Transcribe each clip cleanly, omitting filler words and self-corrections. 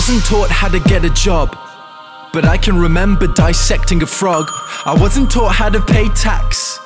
wasn't taught how to get a job, but I can remember dissecting a frog. I wasn't taught how to pay tax,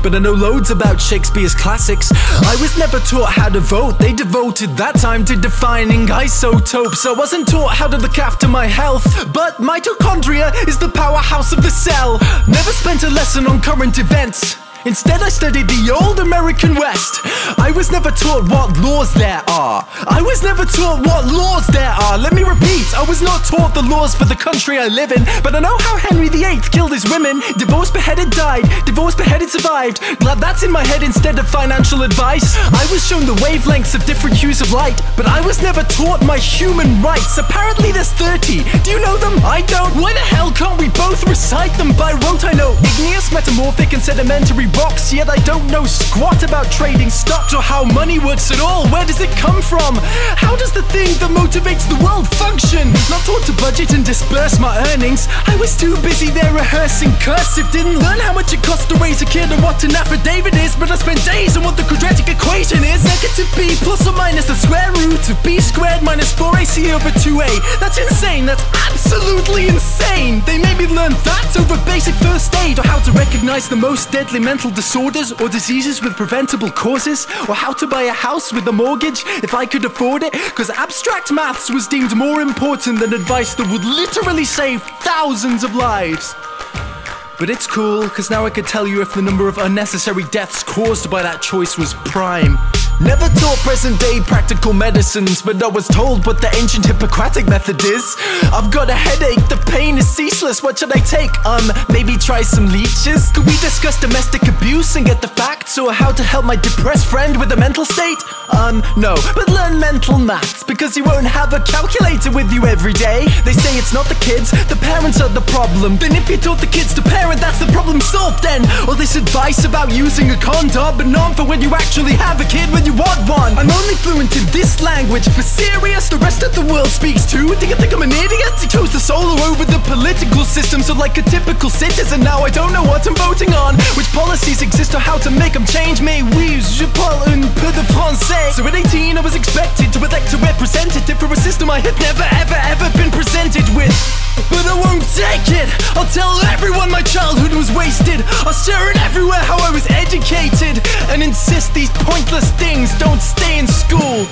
but I know loads about Shakespeare's classics. I was never taught how to vote. They devoted that time to defining isotopes. I wasn't taught how to look after my health, but mitochondria is the powerhouse of the cell. Never spent a lesson on current events. Instead I studied the old American West. I was never taught what laws there are. I was never taught what laws there are. Let me repeat, I was not taught the laws for the country I live in, but I know how Henry VIII killed his women. Divorced, beheaded, died. Divorced, beheaded, survived. Glad that's in my head instead of financial advice. I was shown the wavelengths of different hues of light, but I was never taught my human rights. Apparently there's 30. Do you know them? I don't. Why the hell can't we both recite them by rote? I know igneous, metamorphic and sedimentary rocks, yet I don't know squat about trading stocks or how money works at all. Where does it come from? How does the thing that motivates the world function? Not taught to budget and disperse my earnings. I was too busy there rehearsing cursive. Didn't learn how much it costs to raise a kid and what an affidavit is, but I spent days on what the quadratic equation is. Negative b plus or minus the square root of b squared minus 4ac over 2a. That's insane, that's absolutely insane. They made me learn that over basic first aid, or how to recognize the most deadly mental disorders or diseases with preventable causes, or how to buy a house with a mortgage if I could afford it, cause abstract maths was deemed more important than advice that would literally save thousands of lives. But it's cool, cause now I could tell you if the number of unnecessary deaths caused by that choice was prime. Never taught present day practical medicines, but I was told what the ancient Hippocratic method is. I've got a headache, the pain is ceaseless, what should I take? Maybe try some leeches? Could we discuss domestic abuse and get the facts, or how to help my depressed friend with a mental state? No, but learn mental maths, because you won't have a calculator with you every day. They say it's not the kids, the parents are the problem. Then if you taught the kids to parent, that's the problem solved then. All this advice about using a condom, but not for when you actually have a kid when you want one. I'm only fluent in this language, for serious, the rest of the world speaks too. Do you think I'm an idiot? I chose the solo over the political system, so like a typical citizen now I don't know what I'm voting on, which policies exist or how to make them change. Mais oui, je parle un peu de français. So at 18 I was expected to elect a representative for a system I had never ever been presented with. But I won't take it. I'll tell everyone my childhood was wasted. I'll share it everywhere how I was educated, and insist these pointless things don't stay in school.